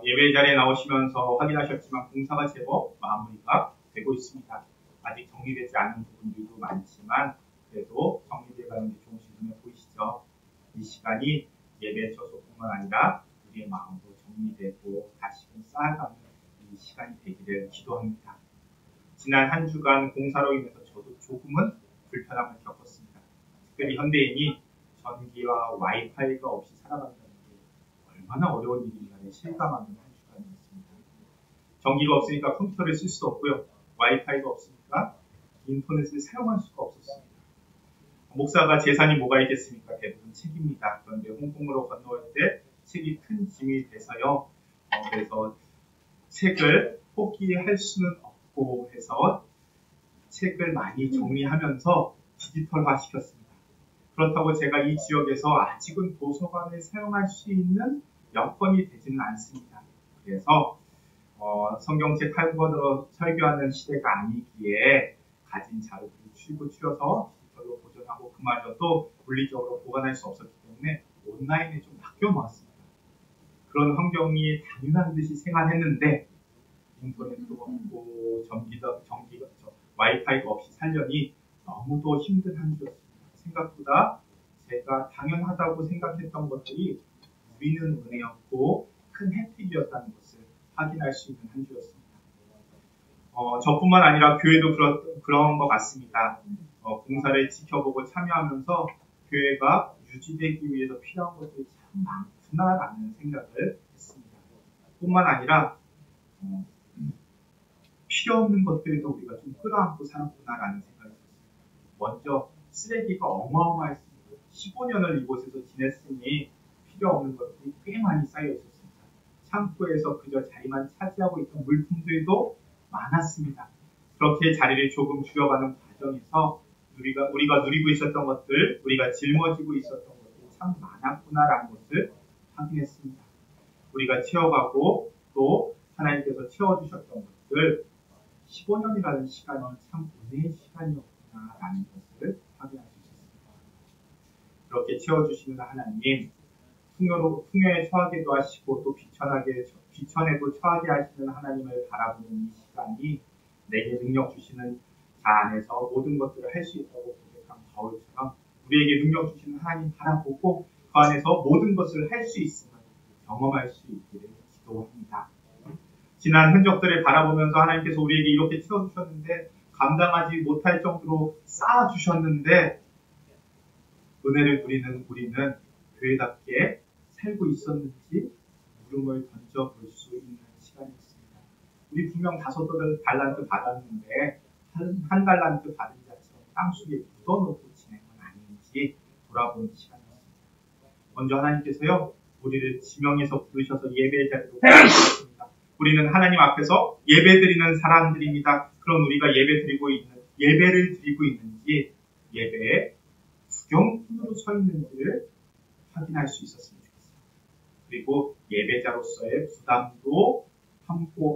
예배 자리에 나오시면서 확인하셨지만 공사가 제법 마무리가 되고 있습니다. 아직 정리되지 않은 부분들도 많지만 그래도 정리되가는 게 조금씩 눈에 보이시죠? 이 시간이 예배 처소뿐만 아니라 우리의 마음도 정리되고 다시금 쌓아가는 이 시간이 되기를 기도합니다. 지난 한 주간 공사로 인해서 저도 조금은 불편함을 겪었습니다. 특별히 현대인이 전기와 와이파이가 없이 살아간다는 게 얼마나 어려운 일인가를 실감하는 한 주간이었습니다. 전기가 없으니까 컴퓨터를 쓸 수 없고요. 와이파이가 없으니까 인터넷을 사용할 수가 없었습니다. 목사가 재산이 뭐가 있겠습니까? 대부분 책입니다. 그런데 홍콩으로 건너올 때 책이 큰 짐이 돼서요. 그래서 책을 포기할 수는 없고 해서 책을 많이 정리하면서 디지털화 시켰습니다. 그렇다고 제가 이 지역에서 아직은 도서관을 사용할 수 있는 여건이 되지는 않습니다. 그래서 성경책 한 권으로 설교하는 시대가 아니기에 가진 자료들을 추려서 디지털로 보존하고 그마저도 물리적으로 보관할 수 없었기 때문에 온라인에 좀 맡겨놓았습니다. 그런 환경이 당연한 듯이 생활했는데 인터넷도 없고 와이파이가 없이 살려니 너무도 힘든 한 주였습니다. 생각보다 제가 당연하다고 생각했던 것들이 우리는 은혜였고 큰 혜택이었다는 것을 확인할 수 있는 한 주였습니다. 저뿐만 아니라 교회도 그런 것 같습니다. 공사를 지켜보고 참여하면서 교회가 유지되기 위해서 필요한 것들이 참 많구나라는 생각을 했습니다. 뿐만 아니라 필요 없는 것들도 우리가 좀 끌어안고 살았구나라는 생각이 들었습니다. 먼저 쓰레기가 어마어마했습니다. 15년을 이곳에서 지냈으니 필요 없는 것들이 꽤 많이 쌓여 있었습니다. 창고에서 그저 자리만 차지하고 있던 물품들도 많았습니다. 그렇게 자리를 조금 줄여가는 과정에서 우리가 누리고 있었던 것들, 우리가 짊어지고 있었던 것들이 참 많았구나라는 것을 확인했습니다. 우리가 채워가고 또 하나님께서 채워주셨던 것들 15년이라는 시간이 참 은혜의 시간이었구나라는 것을 확인할 수 있었습니다. 그렇게 채워주시는 하나님, 풍요에 처하게도 하시고 또 비천에도 처하게 하시는 하나님을 바라보는 이 시간이 내게 능력 주시는 자 안에서 모든 것들을 할 수 있다고 고백한 바울처럼 우리에게 능력 주시는 하나님 바라보고 그 안에서 모든 것을 할 수 있음을 경험할 수 있기를 기도합니다. 지난 흔적들을 바라보면서 하나님께서 우리에게 이렇게 채워주셨는데 감당하지 못할 정도로 쌓아주셨는데 은혜를 누리는 우리는 교회답게 살고 있었는지 물음을 던져볼 수 있는 시간이었습니다. 우리 분명 5달란트 받았는데 한 달란트 받은 자처럼 땅속에 묻어놓고 지낸 건 아닌지 돌아보는 시간이었습니다. 먼저 하나님께서요 우리를 지명해서 부르셔서 예배의 자리로 부르셨습니다. 우리는 하나님 앞에서 예배드리는 사람들입니다. 그럼 우리가 예배를 드리고 있는지 예배에 구경꾼으로 서 있는지를 확인할 수 있었으면 좋겠습니다. 그리고 예배자로서의 부담도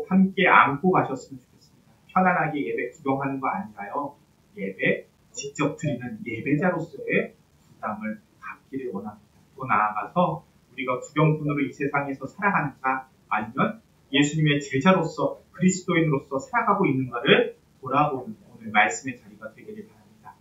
함께 안고 가셨으면 좋겠습니다. 편안하게 예배 구경하는 거 아니라요. 예배 직접 드리는 예배자로서의 부담을 갖기를 원합니다. 또 나아가서 우리가 구경꾼으로 이 세상에서 살아가는가 아니면 예수님의 제자로서 그리스도인으로서 살아가고 있는가를 돌아보는 오늘 말씀의 자리가 되기를 바랍니다.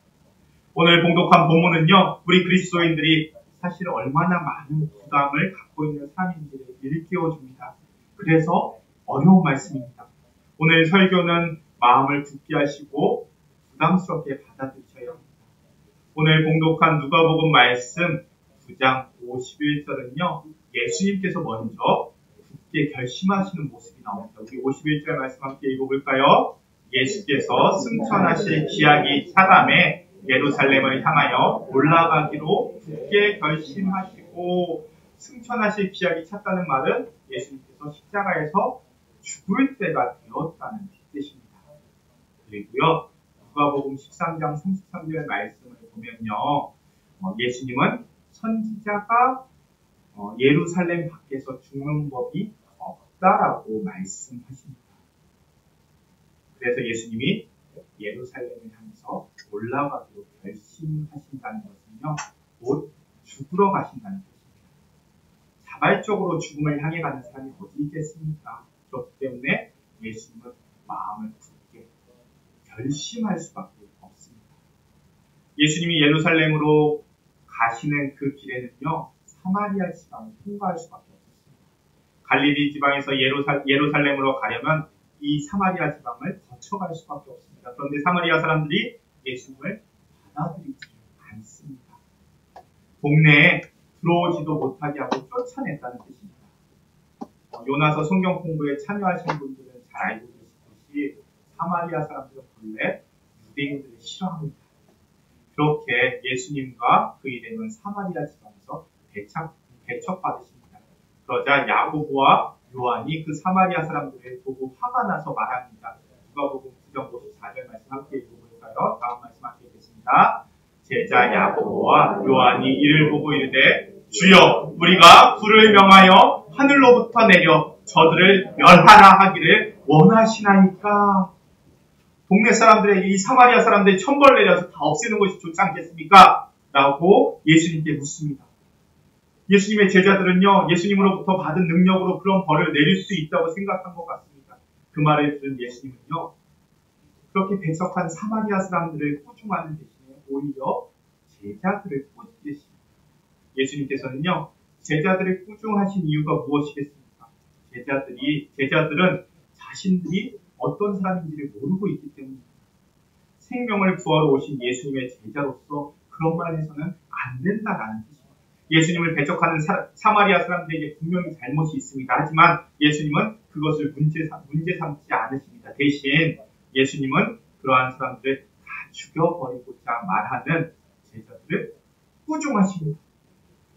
오늘 봉독한 본문은요. 우리 그리스도인들이 사실 얼마나 많은 부담을 갖고 있는 사람인지를 일깨워줍니다. 그래서 어려운 말씀입니다. 오늘 설교는 마음을 굳게 하시고 부담스럽게 받아들이셔야 합니다. 오늘 봉독한 누가복음 말씀 9장 51절은요. 예수님께서 먼저 굳게 결심하시는 모습이 나옵니다. 우리 51절 말씀 함께 읽어볼까요? 예수께서 승천하실 기약이 차감해 예루살렘을 향하여 올라가기로 굳게 결심하시고 승천하실 기약이 찼다는 말은 예수님께서 십자가에서 죽을 때가 되었다는 뜻입니다. 그리고요. 누가복음 13장 33절 말씀을 보면요. 예수님은 선지자가 예루살렘 밖에서 죽는 법이 없다라고 말씀하십니다. 그래서 예수님이 예루살렘을 향해서 올라가기로 결심하신다는 것은요. 곧 죽으러 가신다는 뜻입니다. 자발적으로 죽음을 향해 가는 사람이 어디 있겠습니까? 그렇기 때문에 예수님은 마음을 굳게 결심할 수밖에 없습니다. 예수님이 예루살렘으로 가시는 그 길에는요, 사마리아 지방을 통과할 수밖에 없었습니다. 갈릴리 지방에서 예루살렘으로 가려면 이 사마리아 지방을 거쳐갈 수밖에 없습니다. 그런데 사마리아 사람들이 예수님을 받아들이지 않습니다. 동네에 들어오지도 못하게 하고 쫓아냈다는 뜻입니다. 요나서 성경 공부에 참여하신 분들은 잘 알고 계시듯이 사마리아 사람들은 본래 유대인들을 싫어합니다. 그렇게 예수님과 그 일행은 사마리아 지방에서 배척받으십니다. 그러자 야고보와 요한이 그 사마리아 사람들을 보고 화가 나서 말합니다. 누가복음 9장 54절 말씀 함께 읽어볼까요? 다음 말씀 함께 읽겠습니다. 제자 야고보와 요한이 이를 보고 이르되 주여 우리가 불을 명하여 하늘로부터 내려 저들을 멸하라 하기를 원하시나이까? 동네 사람들에게 이 사마리아 사람들이 천벌 내려서 다 없애는 것이 좋지 않겠습니까? 라고 예수님께 묻습니다. 예수님의 제자들은요, 예수님으로부터 받은 능력으로 그런 벌을 내릴 수 있다고 생각한 것 같습니다. 그 말을 들은 예수님은요, 그렇게 배척한 사마리아 사람들을 꾸중하는 대신에 오히려 제자들을 꾸짖으십니다. 예수님께서는요, 제자들을 꾸중하신 이유가 무엇이겠습니까? 제자들은 자신들이 어떤 사람인지를 모르고 있기 때문입니다. 생명을 구하러 오신 예수님의 제자로서 그런 말 해서는 안 된다라는 뜻입니다. 예수님을 배척하는 사마리아 사람들에게 분명히 잘못이 있습니다. 하지만 예수님은 그것을 문제 삼지 않으십니다. 대신 예수님은 그러한 사람들을 다 죽여버리고자 말하는 제자들을 꾸중하십니다.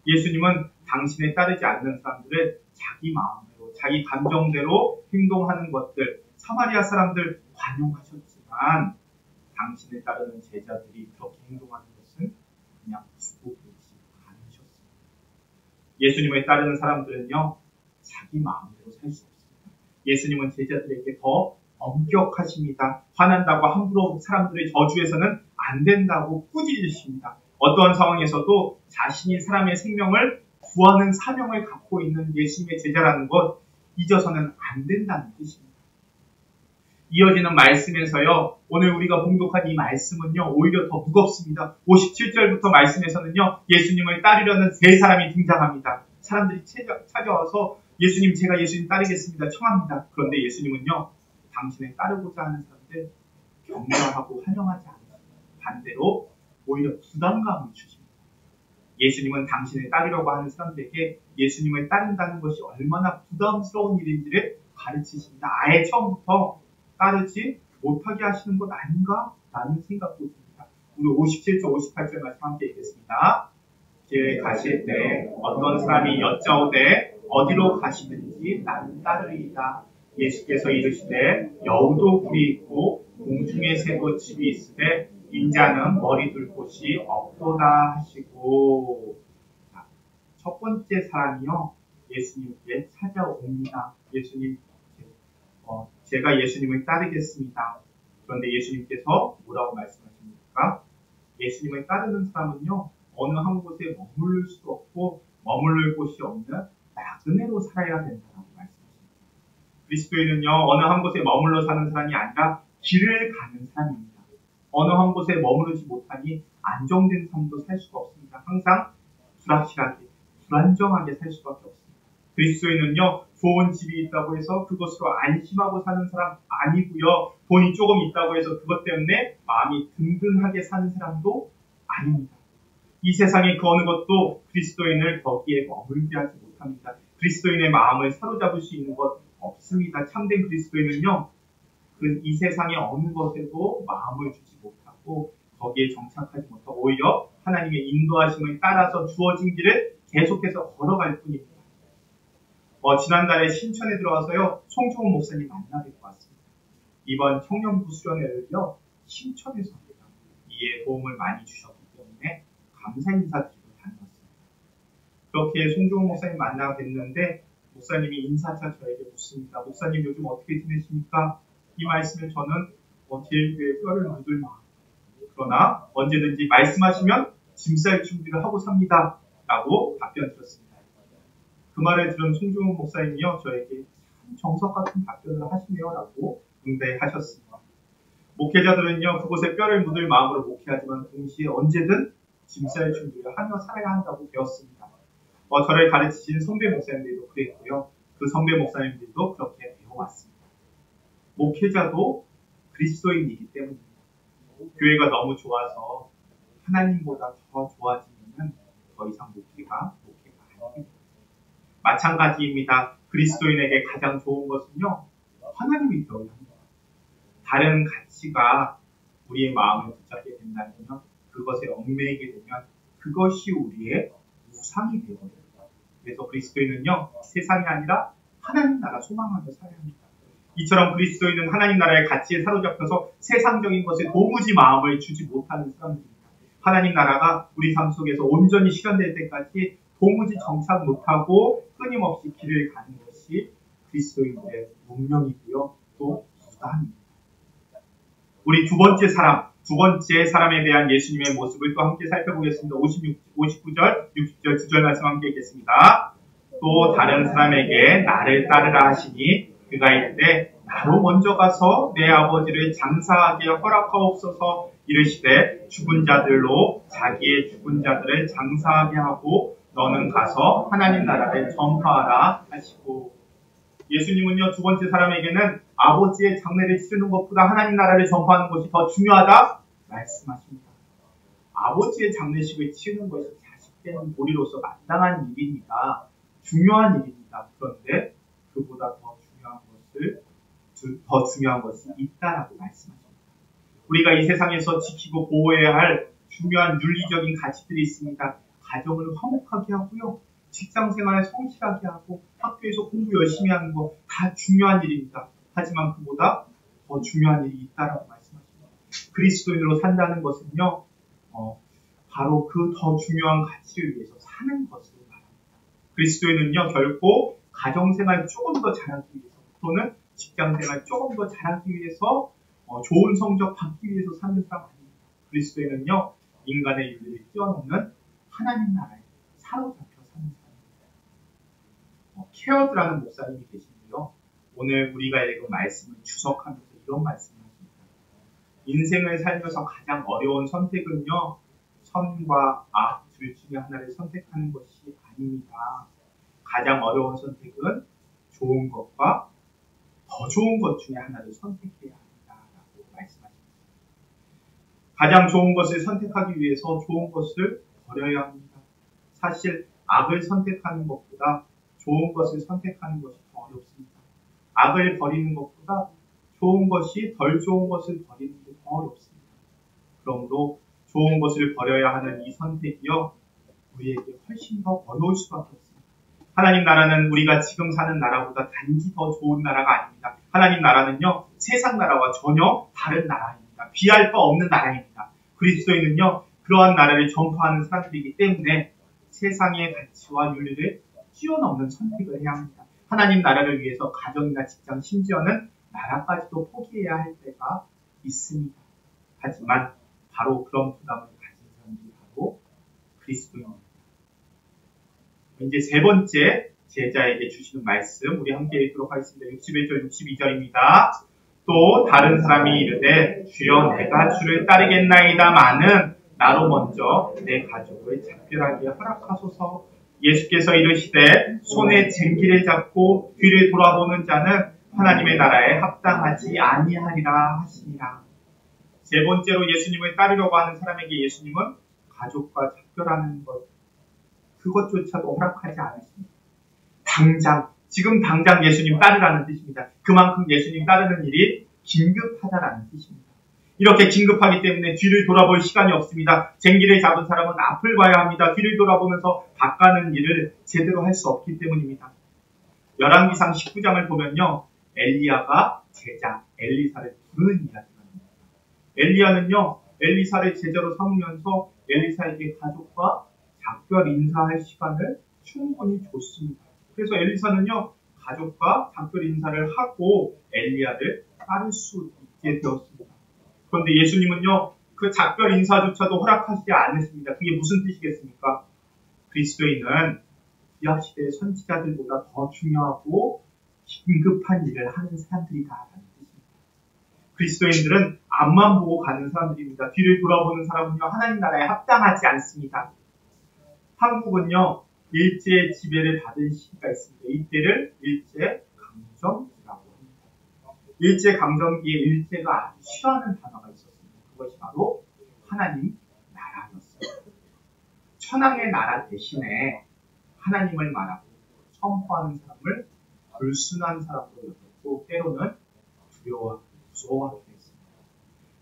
예수님은 당신에 따르지 않는 사람들을 자기 마음대로, 자기 감정대로 행동하는 것들, 사마리아 사람들 관용하셨지만 당신에 따르는 제자들이 그렇게 행동하는 것은 그냥 두고 보지 않으셨습니다. 예수님을 따르는 사람들은요, 자기 마음대로 살 수 없습니다. 예수님은 제자들에게 더 엄격하십니다. 화난다고 함부로 사람들의 저주해서는 안 된다고 꾸짖으십니다. 어떠한 상황에서도 자신이 사람의 생명을 구하는 사명을 갖고 있는 예수님의 제자라는 것 잊어서는 안 된다는 뜻입니다. 이어지는 말씀에서요, 오늘 우리가 봉독한 이 말씀은요, 오히려 더 무겁습니다. 57절부터 말씀에서는요, 예수님을 따르려는 세 사람이 등장합니다. 사람들이 찾아와서 예수님, 제가 예수님 따르겠습니다. 청합니다. 그런데 예수님은요, 당신을 따르고자 하는 사람들 격려하고 환영하지 않습니다. 반대로 오히려 부담감을 주십니다. 예수님은 당신을 따르려고 하는 사람들에게 예수님을 따른다는 것이 얼마나 부담스러운 일인지를 가르치십니다. 아예 처음부터 따르지 못하게 하시는 것 아닌가? 라는 생각도 듭니다. 우리 57절, 58절 말씀 함께 읽겠습니다. 길에 가실 때 어떤 사람이 여짜오되 어디로 가시든지 나는 따르리이다. 예수께서 이르시되 여우도 굴이 있고 공중에 새도 집이 있으되 인자는 머리 둘 곳이 없도다 하시고, 첫 번째 사람이요, 예수님께 찾아옵니다. 예수님, 제가 예수님을 따르겠습니다. 그런데 예수님께서 뭐라고 말씀하십니까? 예수님을 따르는 사람은요, 어느 한 곳에 머무를 수도 없고 머무를 곳이 없는 나그네로 살아야 된다고 말씀하십니다. 그리스도인은요, 어느 한 곳에 머물러 사는 사람이 아니라 길을 가는 사람입니다. 어느 한 곳에 머무르지 못하니 안정된 삶도 살 수가 없습니다. 항상 불확실하게, 불안정하게 살 수밖에 없습니다. 그리스도인은요, 좋은 집이 있다고 해서 그것으로 안심하고 사는 사람 아니고요, 돈이 조금 있다고 해서 그것 때문에 마음이 든든하게 사는 사람도 아닙니다. 이 세상의 그 어느 것도 그리스도인을 거기에 머물게 하지 못합니다. 그리스도인의 마음을 사로잡을 수 있는 것 없습니다. 참된 그리스도인은요, 이 세상의 어느 것에도 마음을 주지 못하고 거기에 정착하지 못하고 오히려 하나님의 인도하심을 따라서 주어진 길을 계속해서 걸어갈 뿐입니다. 지난달에 신천에 들어와서요, 송종훈 목사님 만나 뵙고 왔습니다. 이번 청년부 수련회를요, 신천에서 이에 도움을 많이 주셨기 때문에 감사 인사드리고 다녀왔습니다. 그렇게 송종훈 목사님 만나 뵀는데 목사님이 인사차 저에게 묻습니다. 목사님 요즘 어떻게 지내십니까? 이 말씀을 저는 제일교회 뼈를 묻을 마음, 그러나 언제든지 말씀하시면 짐 쌀 준비를 하고 삽니다. 라고 답변 드렸습니다. 그 그 말을 들은 송중훈 목사님이요, 저에게 참 정석 같은 답변을 하시네요 라고 응대하셨습니다. 목회자들은요, 그곳에 뼈를 묻을 마음으로 목회하지만 동시에 언제든 짐 쌀 준비를 하며 살아야 한다고 배웠습니다. 저를 가르치신 선배 목사님들도 그랬고요. 그 선배 목사님들도 그렇게 배워왔습니다. 목회자도 그리스도인이기 때문입니다. 교회가 너무 좋아서 하나님보다 더 좋아지면 더 이상 목회가 아닙니다. 마찬가지입니다. 그리스도인에게 가장 좋은 것은요, 하나님이 되어야 합니다. 다른 가치가 우리의 마음을 붙잡게 된다면, 그것에 얽매이게 되면 그것이 우리의 우상이 되어버립니다. 그래서 그리스도인은요, 세상이 아니라 하나님 나라 소망하며 살아야 합니다. 이처럼 그리스도인은 하나님 나라의 가치에 사로잡혀서 세상적인 것에 도무지 마음을 주지 못하는 사람들입니다. 하나님 나라가 우리 삶 속에서 온전히 실현될 때까지 도무지 정착 못하고 끊임없이 길을 가는 것이 그리스도인들의 운명이고요. 또 부담입니다. 우리 두 번째 사람에 대한 예수님의 모습을 또 함께 살펴보겠습니다. 59절, 60절, 9절 말씀 함께 읽겠습니다. 또 다른 사람에게 나를 따르라 하시니 그가 이르되 나로 먼저 가서 내 아버지를 장사하게 허락하옵소서 이르시되 죽은 자들로 자기의 죽은 자들을 장사하게 하고 너는 가서 하나님 나라를 전파하라 하시고, 예수님은요, 두 번째 사람에게는 아버지의 장례를 치르는 것보다 하나님 나라를 전파하는 것이 더 중요하다 말씀하십니다. 아버지의 장례식을 치르는 것이 자식되는 도리로서 마땅한 일입니다. 중요한 일입니다. 그런데 그보다 더 중요한 것이 있다라고 말씀하십니다. 우리가 이 세상에서 지키고 보호해야 할 중요한 윤리적인 가치들이 있습니다. 가정을 화목하게 하고요. 직장 생활을 성실하게 하고 학교에서 공부 열심히 하는 거 다 중요한 일입니다. 하지만 그보다 더 중요한 일이 있다라고 말씀하십니다. 그리스도인으로 산다는 것은요, 바로 그 더 중요한 가치를 위해서 사는 것으로 말합니다. 그리스도인은요, 결코 가정생활 조금 더 잘하기 위해서 또는 직장생활 조금 더 잘하기 위해서 좋은 성적 받기 위해서 사는 사람 아닙니다. 그리스도인은요, 인간의 윤리를 뛰어넘는 하나님 나라에 사로잡혀 사는 사람입니다. 케어드라는 목사님이 계신데요, 오늘 우리가 읽은 말씀을 주석하면서 이런 말씀을 하십니다. 인생을 살면서 가장 어려운 선택은요, 선과 악 둘 중에 하나를 선택하는 것이 아닙니다. 가장 어려운 선택은 좋은 것과 더 좋은 것 중에 하나를 선택해야 한다라고 말씀하십니다. 가장 좋은 것을 선택하기 위해서 좋은 것을 버려야 합니다. 사실 악을 선택하는 것보다 좋은 것을 선택하는 것이 더 어렵습니다. 악을 버리는 것보다 좋은 것이 덜 좋은 것을 버리는 게 더 어렵습니다. 그러므로 좋은 것을 버려야 하는 이 선택이요, 우리에게 훨씬 더 어려울 수밖에 없습니다. 하나님 나라는 우리가 지금 사는 나라보다 단지 더 좋은 나라가 아닙니다. 하나님 나라는요, 세상 나라와 전혀 다른 나라입니다. 비할 바 없는 나라입니다. 그리스도인은요, 그러한 나라를 전파하는 사람들이기 때문에 세상의 가치와 윤리를 뛰어넘는 선택을 해야 합니다. 하나님 나라를 위해서 가정이나 직장, 심지어는 나라까지도 포기해야 할 때가 있습니다. 하지만 바로 그런 부담을 가진 사람들이 바로 그리스도인입니다. 이제 세 번째 제자에게 주시는 말씀 우리 함께 읽도록 하겠습니다. 61절 62절입니다. 또 다른 사람이 이르되 주여 내가 주를 따르겠나이다마는 나로 먼저 내 가족을 작별하게 허락하소서. 예수께서 이르시되 손에 쟁기를 잡고 뒤를 돌아보는 자는 하나님의 나라에 합당하지 아니하리라 하시니라. 세 번째로 예수님을 따르려고 하는 사람에게 예수님은 가족과 작별하는 것, 그것조차도 허락하지 않으십니다. 지금 당장 예수님 따르라는 뜻입니다. 그만큼 예수님 따르는 일이 긴급하다라는 뜻입니다. 이렇게 긴급하기 때문에 뒤를 돌아볼 시간이 없습니다. 쟁기를 잡은 사람은 앞을 봐야 합니다. 뒤를 돌아보면서 바꾸는 일을 제대로 할 수 없기 때문입니다. 열왕기상 19장을 보면요, 엘리야가 제자 엘리사를 부르는 이야기가 나옵니다. 엘리야는요, 엘리사를 제자로 삼으면서 엘리사에게 가족과 작별 인사할 시간을 충분히 줬습니다. 그래서 엘리사는요, 가족과 작별 인사를 하고 엘리야를 따를 수 있게 되었습니다. 그런데 예수님은요, 그 작별 인사조차도 허락하시지 않으십니다. 그게 무슨 뜻이겠습니까? 그리스도인은 구약 시대의 선지자들보다 더 중요하고 긴급한 일을 하는 사람들이다라는 뜻입니다. 그리스도인들은 앞만 보고 가는 사람들입니다. 뒤를 돌아보는 사람은요, 하나님 나라에 합당하지 않습니다. 한국은요, 일제 지배를 받은 시기가 있습니다. 이때를 일제 강점기라고 합니다. 일제 강점기에 일제가 아주 싫어하는 단어가 있었습니다. 그것이 바로 하나님 나라였어요. 천황의 나라 대신에 하나님을 말하고 선포하는 사람을 불순한 사람으로 여겼고 때로는 두려워하고 무서워하게 했습니다.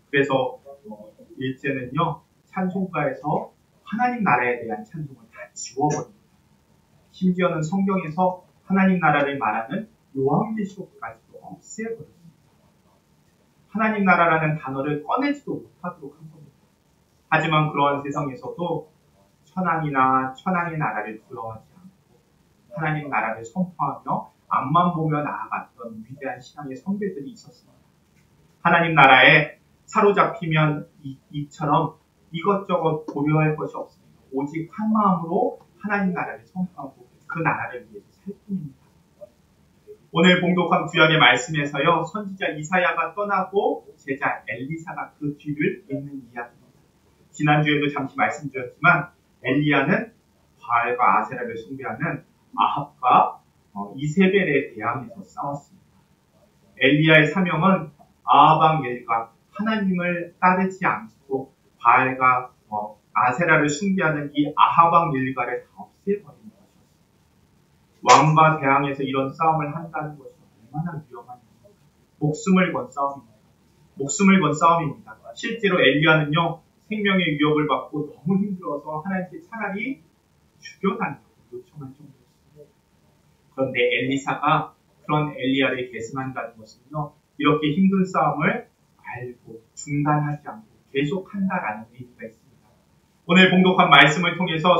그래서 일제는요, 찬송가에서 하나님 나라에 대한 찬송을 다 지워버립니다. 심지어는 성경에서 하나님 나라를 말하는 요한계시록까지도 없애버렸습니다. 하나님 나라라는 단어를 꺼내지도 못하도록 한 겁니다. 하지만 그러한 세상에서도 천황이나 천황의 나라를 두려워하지 않고 하나님 나라를 선포하며 앞만 보며 나아갔던 위대한 신앙의 선배들이 있었습니다. 하나님 나라에 사로잡히면 이처럼 이것저것 고려할 것이 없습니다. 오직 한 마음으로 하나님 나라를 선포하고 그 나라를 위해서 살 뿐입니다. 오늘 봉독한 구약의 말씀에서요, 선지자 이사야가 떠나고 제자 엘리사가 그 뒤를 잇는 이야기입니다. 지난주에도 잠시 말씀드렸지만 엘리야는 바알과 아세라를 숭배하는 아합과 이세벨에 대항해서 싸웠습니다. 엘리야의 사명은 아합 일가 하나님을 따르지 않고 바알과 아세라를 숭배하는 이 아합 일가를 다 없애버리는 것이었습니다. 왕과 대항해서 이런 싸움을 한다는 것이 얼마나 위험한 일입니까? 목숨을 건 싸움입니다. 목숨을 건 싸움입니다. 실제로 엘리야는요, 생명의 위협을 받고 너무 힘들어서 하나님께 차라리 죽여달라고 요청할 정도였습니다. 그런데 엘리사가 그런 엘리야를 계승한다는 것은요, 이렇게 힘든 싸움을 알고 중단하지 않고 계속한다라는 의미가 있습니다. 오늘 봉독한 말씀을 통해서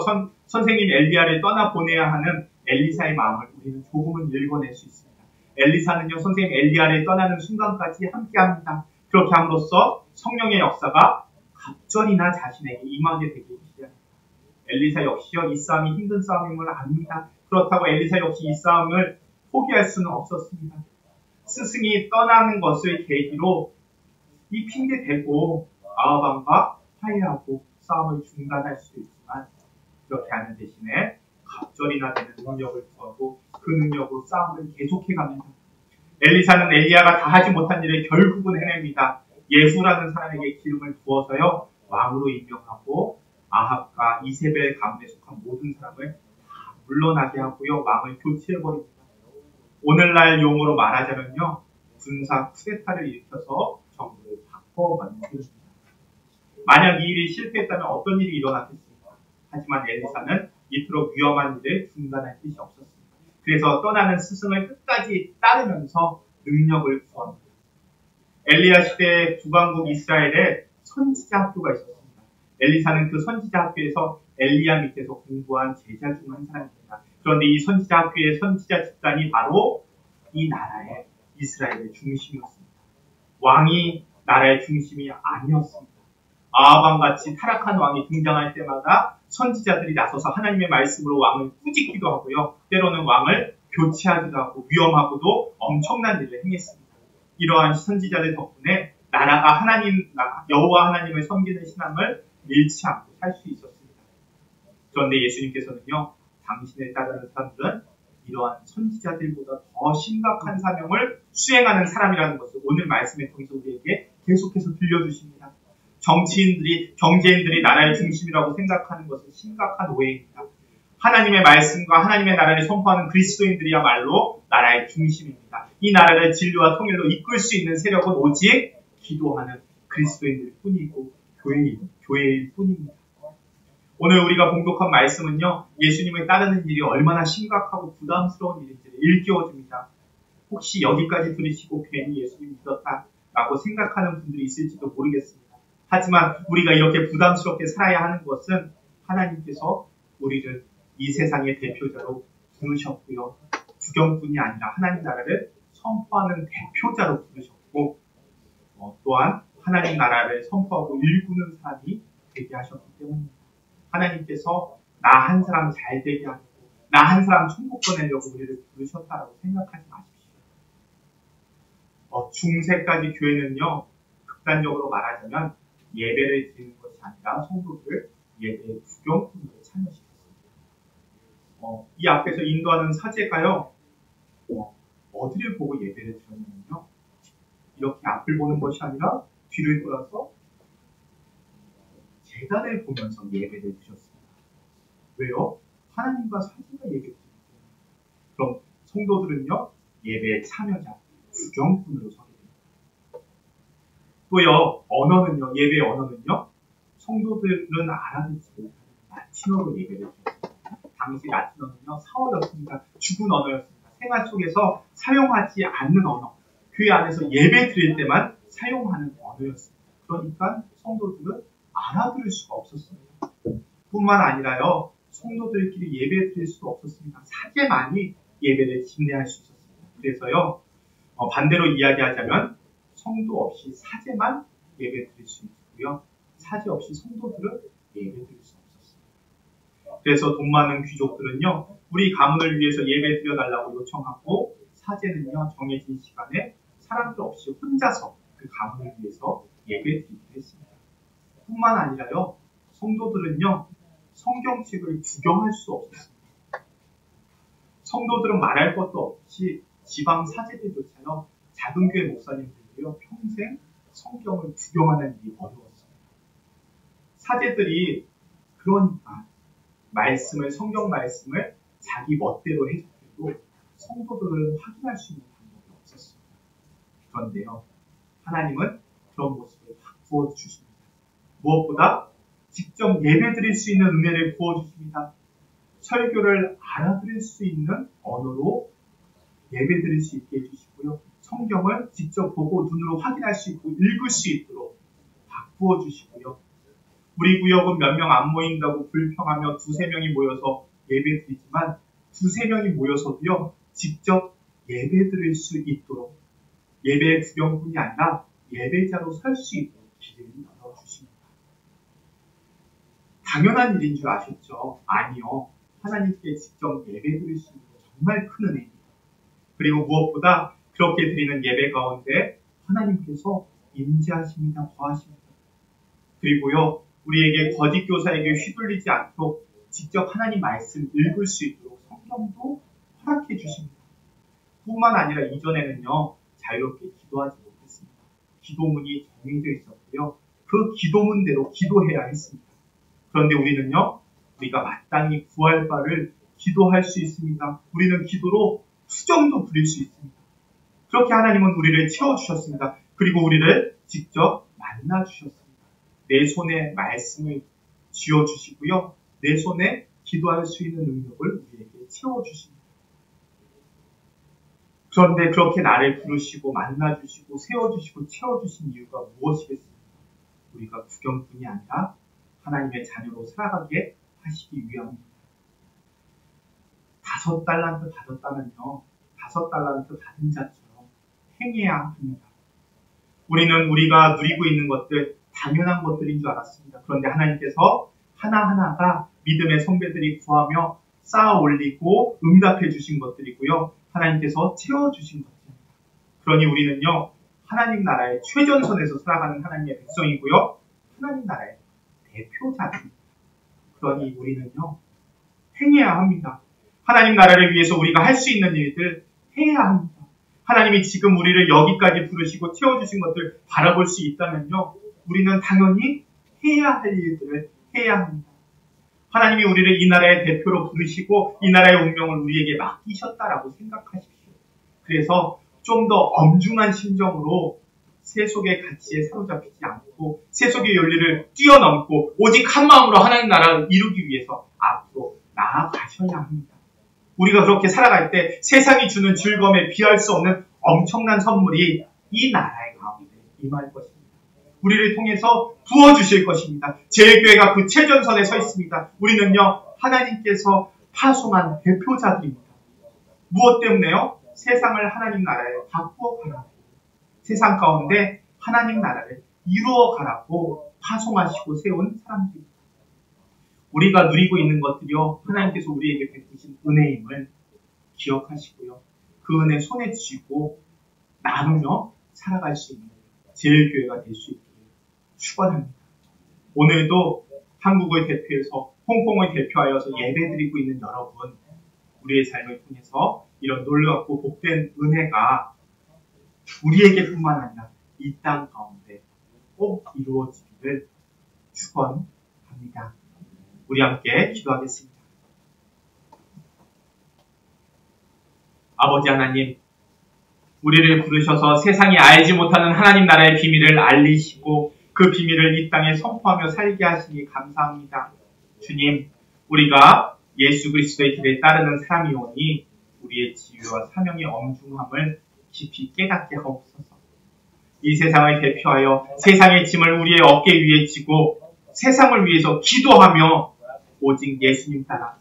선생님 엘리야를 떠나보내야 하는 엘리사의 마음을 우리는 조금은 읽어낼 수 있습니다. 엘리사는요, 선생님 엘리야를 떠나는 순간까지 함께합니다. 그렇게 함으로써 성령의 역사가 갑절이나 자신에게 임하게 되기 시작합니다. 엘리사 역시요, 이 싸움이 힘든 싸움임을 압니다. 그렇다고 엘리사 역시 이 싸움을 포기할 수는 없었습니다. 스승이 떠나는 것을 계기로 이 핑계 대고 아합과 화해하고 싸움을 중단할 수도 있지만 그렇게 하는 대신에 갑절이나 되는 능력을 구하고 그 능력으로 싸움을 계속해 갑니다. 엘리사는 엘리야가 다 하지 못한 일을 결국은 해냅니다. 예후라는 사람에게 기름을 부어서요, 왕으로 임명하고 아합과 이세벨 가문에 속한 모든 사람을 다 물러나게 하고요, 왕을 교체해버립니다. 오늘날 용어로 말하자면요, 군사 쿠데타를 일으켜서 정부를 바꿔 만듭니다. 만약 이 일이 실패했다면 어떤 일이 일어났겠습니까? 하지만 엘리사는 이토록 위험한 일을 중단할 뜻이 없었습니다. 그래서 떠나는 스승을 끝까지 따르면서 능력을 구합니다. 엘리야 시대의 북왕국 이스라엘에 선지자 학교가 있었습니다. 엘리사는 그 선지자 학교에서 엘리야 밑에서 공부한 제자 중 한 사람입니다. 그런데 이 선지자 학교의 선지자 집단이 바로 이 나라의 이스라엘의 중심이었습니다. 왕이 나라의 중심이 아니었습니다. 아합왕같이 타락한 왕이 등장할 때마다 선지자들이 나서서 하나님의 말씀으로 왕을 꾸짖기도 하고요, 때로는 왕을 교체하기도 하고 위험하고도 엄청난 일을 행했습니다. 이러한 선지자들 덕분에 나라가 여호와 하나님을 섬기는 신앙을 잃지 않고 살 수 있었습니다. 그런데 예수님께서는요, 당신을 따르는 사람들은 이러한 선지자들보다 더 심각한 사명을 수행하는 사람이라는 것을 오늘 말씀을 통해서 우리에게 계속해서 들려주십니다. 경제인들이 나라의 중심이라고 생각하는 것은 심각한 오해입니다. 하나님의 말씀과 하나님의 나라를 선포하는 그리스도인들이야말로 나라의 중심입니다. 이 나라를 진리와 통일로 이끌 수 있는 세력은 오직 기도하는 그리스도인들 뿐이고 교회일 뿐입니다. 오늘 우리가 봉독한 말씀은요, 예수님을 따르는 일이 얼마나 심각하고 부담스러운 일인지를 일깨워줍니다. 혹시 여기까지 들으시고 괜히 예수님 믿었다라고 생각하는 분들이 있을지도 모르겠습니다. 하지만 우리가 이렇게 부담스럽게 살아야 하는 것은 하나님께서 우리를 이 세상의 대표자로 부르셨고요, 구경뿐이 아니라 하나님 나라를 선포하는 대표자로 부르셨고, 또한 하나님 나라를 선포하고 일구는 사람이 되게 하셨기 때문입니다. 하나님께서 나 한 사람 잘 되게 하고 나 한 사람 천국 보내려고 우리를 부르셨다라고 생각하지 마십시오. 중세까지 교회는요, 극단적으로 말하자면 예배를 드리는 것이 아니라 성도들을 예배의 구경꾼으로 참여시켰습니다. 이 앞에서 인도하는 사제가요, 어디를 보고 예배를 드렸냐면요, 이렇게 앞을 보는 것이 아니라 뒤를 돌아서 제단을 보면서 예배를 드렸습니다. 왜요? 하나님과 사제가 예배를 드리기 때문에. 그럼 성도들은요, 예배의 참여자, 구경꾼으로 서게 됩니다. 또요, 언어는요, 예배의 언어는요, 성도들은 알아듣지 못하는 라틴어로 예배를 드렸습니다. 당시 라틴어는요, 사어였습니다. 죽은 언어였습니다. 생활 속에서 사용하지 않는 언어, 교회 안에서 예배 드릴 때만 사용하는 언어였습니다. 그러니까 성도들은 알아들을 수가 없었습니다. 뿐만 아니라요, 성도들끼리 예배 드릴 수도 없었습니다. 사제만이 예배를 집례할 수 있었습니다. 그래서요, 반대로 이야기하자면 성도 없이 사제만 예배 드릴 수 있고요, 사제 없이 성도들은 예배 드릴 수 없었습니다. 그래서 돈 많은 귀족들은요, 우리 가문을 위해서 예배 드려달라고 요청하고, 사제는요, 정해진 시간에 사람들 없이 혼자서 그 가문을 위해서 예배 드리기도 했습니다. 뿐만 아니라요, 성도들은요, 성경책을 구경할 수 없었습니다. 성도들은 말할 것도 없이 지방 사제들조차요, 작은 교회 목사님들도요, 평생 성경을 구경하는 일이 어려웠습니다. 사제들이 그러니까 성경 말씀을 자기 멋대로 해석해도 성도들은 확인할 수 있는 방법이 없었습니다. 그런데요, 하나님은 그런 모습을 바꾸어 주십니다. 무엇보다 직접 예배 드릴 수 있는 은혜를 부어주십니다. 설교를 알아들을 수 있는 언어로 예배 드릴 수 있게 해주시고요. 성경을 직접 보고 눈으로 확인할 수 있고 읽을 수 있도록 바꾸어 주시고요. 우리 구역은 몇 명 안 모인다고 불평하며 두세 명이 모여서 예배 드리지만 두세 명이 모여서도요, 직접 예배 드릴 수 있도록 예배의 구경꾼이 아니라 예배자로 설 수 있도록 길을 열어주십니다. 당연한 일인 줄 아셨죠? 아니요. 하나님께 직접 예배 드릴 수 있는 건 정말 큰 은혜입니다. 그리고 무엇보다 그렇게 드리는 예배 가운데 하나님께서 임재하십니다. 거하십니다. 그리고요, 우리에게 거짓 교사에게 휘둘리지 않도록 직접 하나님 말씀 읽을 수 있도록 성경도 허락해 주십니다. 뿐만 아니라 이전에는요, 자유롭게 기도하지 못했습니다. 기도문이 정해져 있었고요, 그 기도문대로 기도해야 했습니다. 그런데 우리는요, 우리가 마땅히 구할 바를 기도할 수 있습니다. 우리는 기도로 수정도 부릴 수 있습니다. 그렇게 하나님은 우리를 채워주셨습니다. 그리고 우리를 직접 만나주셨습니다. 내 손에 말씀을 쥐어주시고요, 내 손에 기도할 수 있는 능력을 우리에게 채워주십니다. 그런데 그렇게 나를 부르시고 만나주시고 세워주시고 채워주신 이유가 무엇이겠습니까? 우리가 구경꾼이 아니라 하나님의 자녀로 살아가게 하시기 위함입니다. 5달란트 받았다면요, 5달란트 받은 자처럼 행해야 합니다. 우리는 우리가 누리고 있는 것들 당연한 것들인 줄 알았습니다. 그런데 하나님께서 하나하나가 믿음의 선배들이 구하며 쌓아 올리고 응답해 주신 것들이고요, 하나님께서 채워주신 것들입니다. 그러니 우리는요, 하나님 나라의 최전선에서 살아가는 하나님의 백성이고요, 하나님 나라의 대표자입니다. 그러니 우리는요, 행해야 합니다. 하나님 나라를 위해서 우리가 할 수 있는 일들 해야 합니다. 하나님이 지금 우리를 여기까지 부르시고 채워주신 것들 바라볼 수 있다면요, 우리는 당연히 해야 할 일들을 해야 합니다. 하나님이 우리를 이 나라의 대표로 부르시고 이 나라의 운명을 우리에게 맡기셨다라고 생각하십시오. 그래서 좀 더 엄중한 심정으로 세속의 가치에 사로잡히지 않고 세속의 윤리를 뛰어넘고 오직 한 마음으로 하나님 나라를 이루기 위해서 앞으로 나아가셔야 합니다. 우리가 그렇게 살아갈 때 세상이 주는 즐거움에 비할 수 없는 엄청난 선물이 이 나라의 가운데 임할 것입니다. 우리를 통해서 부어주실 것입니다. 제일교회가 그 최전선에 서 있습니다. 우리는요, 하나님께서 파송한 대표자들입니다. 무엇 때문에요? 세상을 하나님 나라에 바꾸어 가라고, 세상 가운데 하나님 나라를 이루어 가라고 파송하시고 세운 사람들입니다. 우리가 누리고 있는 것들이요, 하나님께서 우리에게 베푸신 은혜임을 기억하시고요. 그 은혜 손에 쥐고 나누며 살아갈 수 있는 제일교회가 될 수 있기를 축원합니다. 오늘도 한국을 대표해서 홍콩을 대표하여서 예배드리고 있는 여러분, 우리의 삶을 통해서 이런 놀랍고 복된 은혜가 우리에게뿐만 아니라 이 땅 가운데 꼭 이루어지기를 축원합니다. 우리 함께 기도하겠습니다. 아버지 하나님, 우리를 부르셔서 세상이 알지 못하는 하나님 나라의 비밀을 알리시고 그 비밀을 이 땅에 선포하며 살게 하시니 감사합니다. 주님, 우리가 예수 그리스도의 길을 따르는 사람이오니 우리의 지위와 사명의 엄중함을 깊이 깨닫게 하옵소서. 이 세상을 대표하여 세상의 짐을 우리의 어깨 위에 지고 세상을 위해서 기도하며 오직 예수님 따라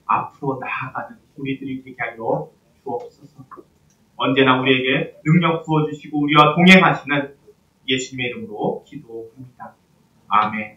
앞으로 나아가는 우리들이 되게 하여 주옵소서. 언제나 우리에게 능력 부어주시고 우리와 동행하시는 예수님의 이름으로 기도합니다. 아멘.